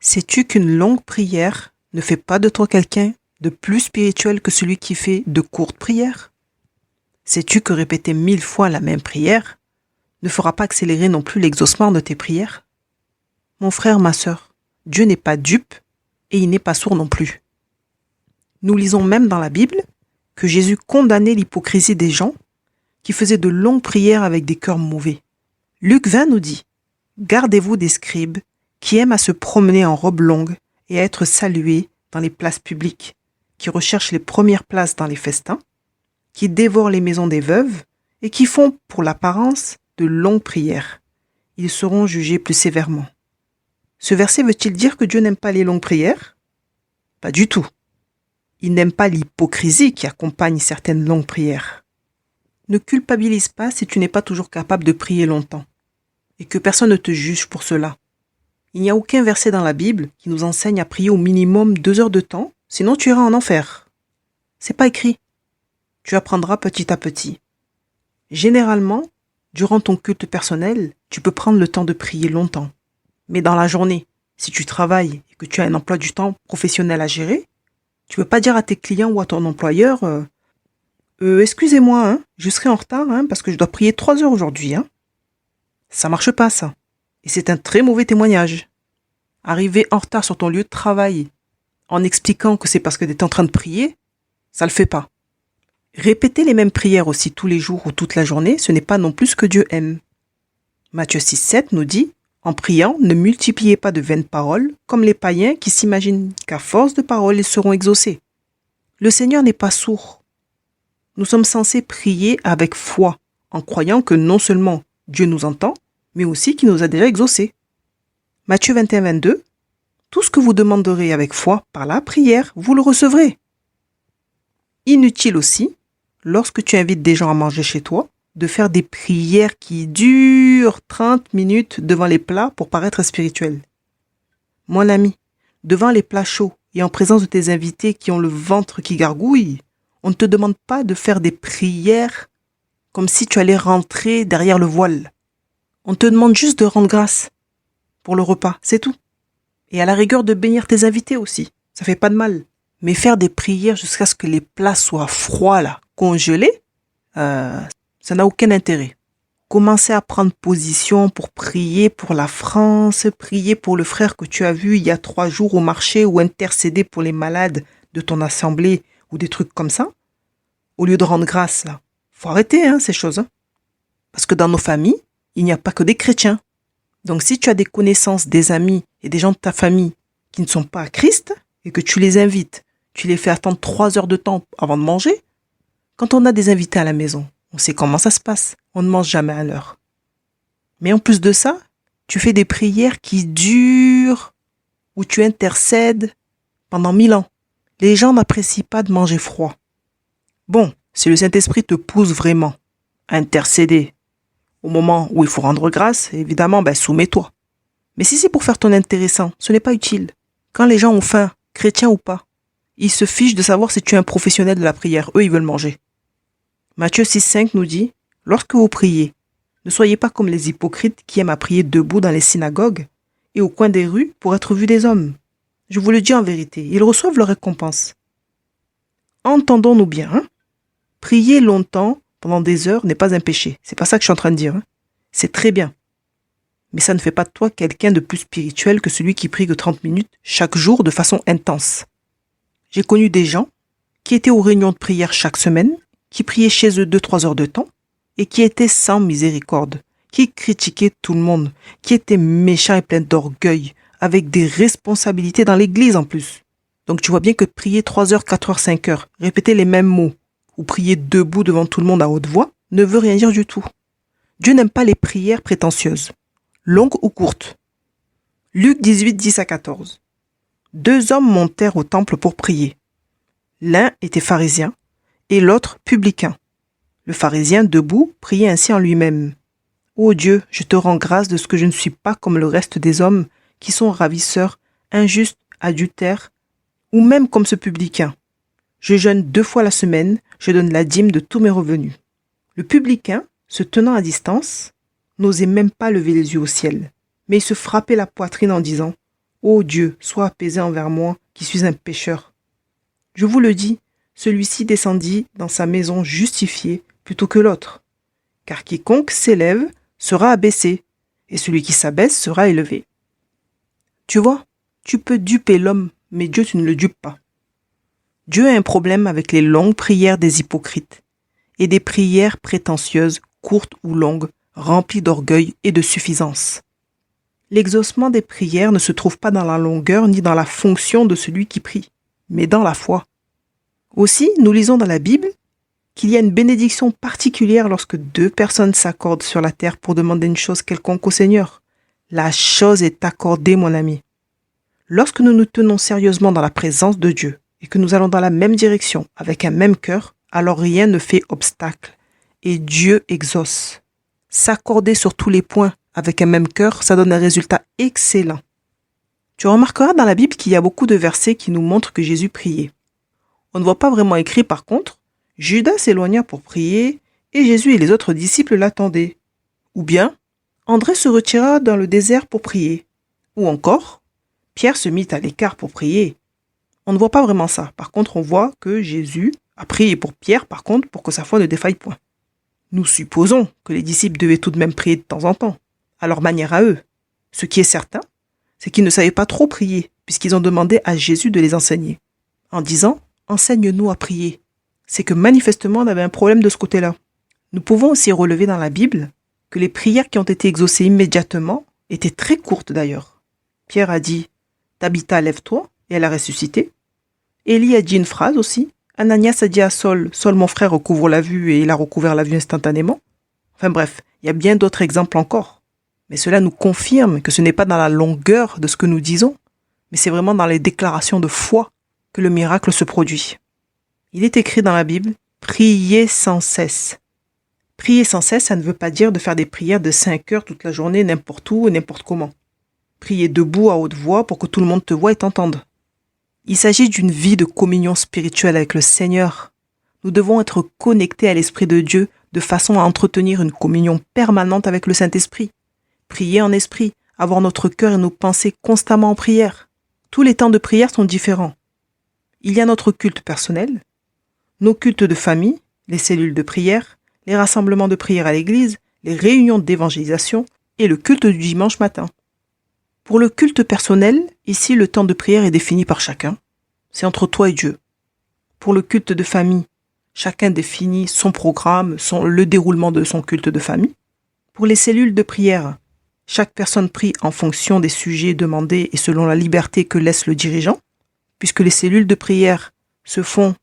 Sais-tu qu'une longue prière ne fait pas de toi quelqu'un de plus spirituel que celui qui fait de courtes prières? Sais-tu que répéter 1000 fois la même prière ne fera pas accélérer non plus l'exaucement de tes prières? Mon frère, ma sœur, Dieu n'est pas dupe et il n'est pas sourd non plus. Nous lisons même dans la Bible que Jésus condamnait l'hypocrisie des gens qui faisaient de longues prières avec des cœurs mauvais. Luc 20 nous dit « Gardez-vous des scribes qui aiment à se promener en robe longue et à être salués dans les places publiques, qui recherchent les premières places dans les festins, qui dévorent les maisons des veuves et qui font, pour l'apparence, de longues prières. Ils seront jugés plus sévèrement. » Ce verset veut-il dire que Dieu n'aime pas les longues prières? Pas du tout. Il n'aime pas l'hypocrisie qui accompagne certaines longues prières. Ne culpabilise pas si tu n'es pas toujours capable de prier longtemps et que personne ne te juge pour cela. Il n'y a aucun verset dans la Bible qui nous enseigne à prier au minimum 2 heures de temps, sinon tu iras en enfer. C'est pas écrit. Tu apprendras petit à petit. Généralement, durant ton culte personnel, tu peux prendre le temps de prier longtemps. Mais dans la journée, si tu travailles et que tu as un emploi du temps professionnel à gérer, tu peux pas dire à tes clients ou à ton employeur excusez-moi, je serai en retard parce que je dois prier 3 heures aujourd'hui. Ça marche pas, ça. Et c'est un très mauvais témoignage. Arriver en retard sur ton lieu de travail en expliquant que c'est parce que tu es en train de prier, ça le fait pas. Répéter les mêmes prières aussi tous les jours ou toute la journée, ce n'est pas non plus ce que Dieu aime. Matthieu 6,7 nous dit « En priant, ne multipliez pas de vaines paroles, comme les païens qui s'imaginent qu'à force de paroles, ils seront exaucés. » Le Seigneur n'est pas sourd. Nous sommes censés prier avec foi, en croyant que non seulement Dieu nous entend, mais aussi qu'il nous a déjà exaucés. Matthieu 21-22 « Tout ce que vous demanderez avec foi par la prière, vous le recevrez. » Inutile aussi, lorsque tu invites des gens à manger chez toi, de faire des prières qui durent 30 minutes devant les plats pour paraître spirituel. Mon ami, devant les plats chauds et en présence de tes invités qui ont le ventre qui gargouille, on ne te demande pas de faire des prières comme si tu allais rentrer derrière le voile. On te demande juste de rendre grâce pour le repas, c'est tout. Et à la rigueur de bénir tes invités aussi, ça fait pas de mal. Mais faire des prières jusqu'à ce que les plats soient froids, là, congelés, ça n'a aucun intérêt. Commencer à prendre position pour prier pour la France, prier pour le frère que tu as vu il y a 3 jours au marché ou intercéder pour les malades de ton assemblée ou des trucs comme ça, au lieu de rendre grâce, là. Faut arrêter, ces choses. Parce que dans nos familles, il n'y a pas que des chrétiens. Donc si tu as des connaissances, des amis et des gens de ta famille qui ne sont pas à Christ et que tu les invites, tu les fais attendre 3 heures de temps avant de manger, quand on a des invités à la maison, on sait comment ça se passe. On ne mange jamais à l'heure. Mais en plus de ça, tu fais des prières qui durent, où tu intercèdes pendant 1000 ans. Les gens n'apprécient pas de manger froid. Bon, si le Saint-Esprit te pousse vraiment à intercéder au moment où il faut rendre grâce, évidemment, soumets-toi. Mais si c'est pour faire ton intéressant, ce n'est pas utile. Quand les gens ont faim, chrétiens ou pas, ils se fichent de savoir si tu es un professionnel de la prière. Eux, ils veulent manger. Matthieu 6,5 nous dit « Lorsque vous priez, ne soyez pas comme les hypocrites qui aiment à prier debout dans les synagogues et au coin des rues pour être vus des hommes. Je vous le dis en vérité, ils reçoivent leur récompense. » Entendons-nous bien, Prier longtemps, pendant des heures, n'est pas un péché. C'est pas ça que je suis en train de dire. C'est très bien. Mais ça ne fait pas de toi quelqu'un de plus spirituel que celui qui prie que 30 minutes chaque jour de façon intense. J'ai connu des gens qui étaient aux réunions de prière chaque semaine, qui priaient chez eux 2-3 heures de temps, et qui étaient sans miséricorde, qui critiquaient tout le monde, qui étaient méchants et pleins d'orgueil, avec des responsabilités dans l'église en plus. Donc tu vois bien que prier 3 heures, 4 heures, 5 heures, répéter les mêmes mots, ou prier debout devant tout le monde à haute voix, ne veut rien dire du tout. Dieu n'aime pas les prières prétentieuses, longues ou courtes. Luc 18, 10-14. 2 hommes montèrent au temple pour prier. L'un était pharisien et l'autre publicain. Le pharisien, debout, priait ainsi en lui-même. « Ô Dieu, je te rends grâce de ce que je ne suis pas comme le reste des hommes qui sont ravisseurs, injustes, adultères, ou même comme ce publicain. Je jeûne 2 fois la semaine, je donne la dîme de tous mes revenus. » Le publicain, se tenant à distance, n'osait même pas lever les yeux au ciel, mais il se frappait la poitrine en disant « Ô Dieu, sois apaisé envers moi, qui suis un pécheur. Je vous le dis, celui-ci descendit dans sa maison justifié plutôt que l'autre. Car quiconque s'élève sera abaissé, et celui qui s'abaisse sera élevé. Tu vois, tu peux duper l'homme, mais Dieu tu ne le dupes pas. Dieu a un problème avec les longues prières des hypocrites, et des prières prétentieuses, courtes ou longues, remplies d'orgueil et de suffisance. L'exaucement des prières ne se trouve pas dans la longueur ni dans la fonction de celui qui prie, mais dans la foi. Aussi, nous lisons dans la Bible qu'il y a une bénédiction particulière lorsque deux personnes s'accordent sur la terre pour demander une chose quelconque au Seigneur. La chose est accordée, mon ami. Lorsque nous nous tenons sérieusement dans la présence de Dieu et que nous allons dans la même direction avec un même cœur, alors rien ne fait obstacle et Dieu exauce. S'accorder sur tous les points avec un même cœur, ça donne un résultat excellent. Tu remarqueras dans la Bible qu'il y a beaucoup de versets qui nous montrent que Jésus priait. On ne voit pas vraiment écrit par contre, Judas s'éloigna pour prier et Jésus et les autres disciples l'attendaient. Ou bien, André se retira dans le désert pour prier. Ou encore, Pierre se mit à l'écart pour prier. On ne voit pas vraiment ça. Par contre, on voit que Jésus a prié pour Pierre, par contre, pour que sa foi ne défaille point. Nous supposons que les disciples devaient tout de même prier de temps en temps, à leur manière à eux. Ce qui est certain, c'est qu'ils ne savaient pas trop prier, puisqu'ils ont demandé à Jésus de les enseigner, en disant « Enseigne-nous à prier ». C'est que manifestement on avait un problème de ce côté-là. Nous pouvons aussi relever dans la Bible que les prières qui ont été exaucées immédiatement étaient très courtes d'ailleurs. Pierre a dit « Tabitha, lève-toi » et elle a ressuscité. Élie a dit une phrase aussi. Ananias a dit à Saul « Saul, mon frère, recouvre la vue » et il a recouvert la vue instantanément. Enfin bref, il y a bien d'autres exemples encore. Mais cela nous confirme que ce n'est pas dans la longueur de ce que nous disons, mais c'est vraiment dans les déclarations de foi que le miracle se produit. Il est écrit dans la Bible « Priez sans cesse ». Prier sans cesse, ça ne veut pas dire de faire des prières de 5 heures toute la journée, n'importe où et n'importe comment. Prier debout à haute voix pour que tout le monde te voie et t'entende. Il s'agit d'une vie de communion spirituelle avec le Seigneur. Nous devons être connectés à l'Esprit de Dieu de façon à entretenir une communion permanente avec le Saint-Esprit. Prier en esprit, avoir notre cœur et nos pensées constamment en prière. Tous les temps de prière sont différents. Il y a notre culte personnel, nos cultes de famille, les cellules de prière, les rassemblements de prière à l'église, les réunions d'évangélisation et le culte du dimanche matin. Pour le culte personnel, ici le temps de prière est défini par chacun. C'est entre toi et Dieu. Pour le culte de famille, chacun définit son programme, le déroulement de son culte de famille. Pour les cellules de prière, chaque personne prie en fonction des sujets demandés et selon la liberté que laisse le dirigeant. Puisque les cellules de prière se font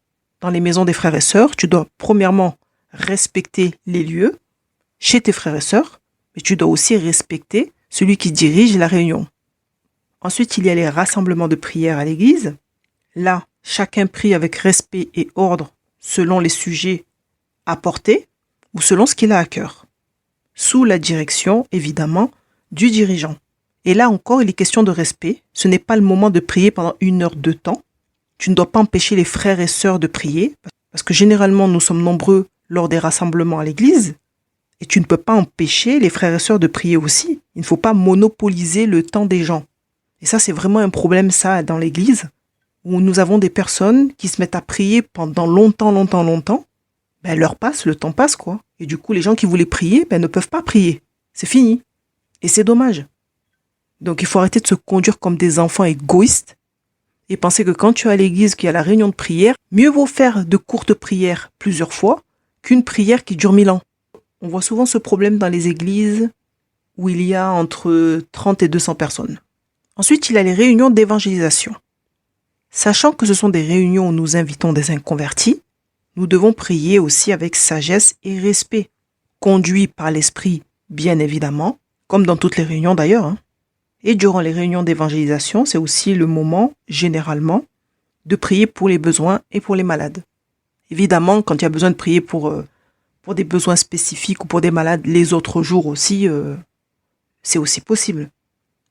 dans les maisons des frères et sœurs, tu dois premièrement respecter les lieux chez tes frères et sœurs, mais tu dois aussi respecter celui qui dirige la réunion. Ensuite, il y a les rassemblements de prière à l'église. Là, chacun prie avec respect et ordre selon les sujets apportés ou selon ce qu'il a à cœur, sous la direction, évidemment, du dirigeant. Et là encore, il est question de respect. Ce n'est pas le moment de prier pendant 1 heure de temps. Tu ne dois pas empêcher les frères et sœurs de prier, parce que généralement, nous sommes nombreux lors des rassemblements à l'église, et tu ne peux pas empêcher les frères et sœurs de prier aussi. Il ne faut pas monopoliser le temps des gens. Et ça, c'est vraiment un problème, ça, dans l'église, où nous avons des personnes qui se mettent à prier pendant longtemps. L'heure passe, le temps passe, quoi. Et du coup, les gens qui voulaient prier, ne peuvent pas prier. C'est fini. Et c'est dommage. Donc, il faut arrêter de se conduire comme des enfants égoïstes et penser que quand tu es à l'église, qu'il y a la réunion de prière, mieux vaut faire de courtes prières plusieurs fois qu'une prière qui dure 1000 ans. On voit souvent ce problème dans les églises où il y a entre 30 et 200 personnes. Ensuite, il y a les réunions d'évangélisation. Sachant que ce sont des réunions où nous invitons des inconvertis, nous devons prier aussi avec sagesse et respect, conduits par l'esprit, bien évidemment, comme dans toutes les réunions d'ailleurs. Et durant les réunions d'évangélisation, c'est aussi le moment, généralement, de prier pour les besoins et pour les malades. Évidemment, quand il y a besoin de prier pour des besoins spécifiques ou pour des malades les autres jours aussi, c'est aussi possible.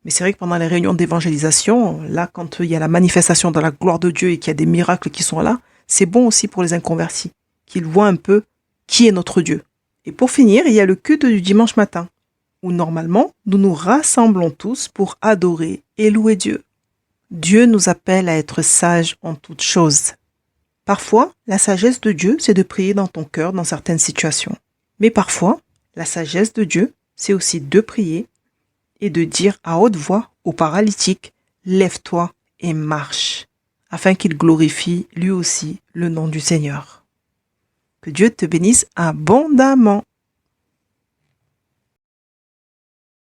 Mais c'est vrai que pendant les réunions d'évangélisation, là, quand il y a la manifestation de la gloire de Dieu et qu'il y a des miracles qui sont là, c'est bon aussi pour les inconvertis, qu'ils voient un peu qui est notre Dieu. Et pour finir, il y a le culte du dimanche matin, où normalement, nous nous rassemblons tous pour adorer et louer Dieu. Dieu nous appelle à être sages en toutes choses. Parfois, la sagesse de Dieu, c'est de prier dans ton cœur dans certaines situations. Mais parfois, la sagesse de Dieu, c'est aussi de prier et de dire à haute voix au paralytique, lève-toi et marche, afin qu'il glorifie lui aussi le nom du Seigneur. Que Dieu te bénisse abondamment.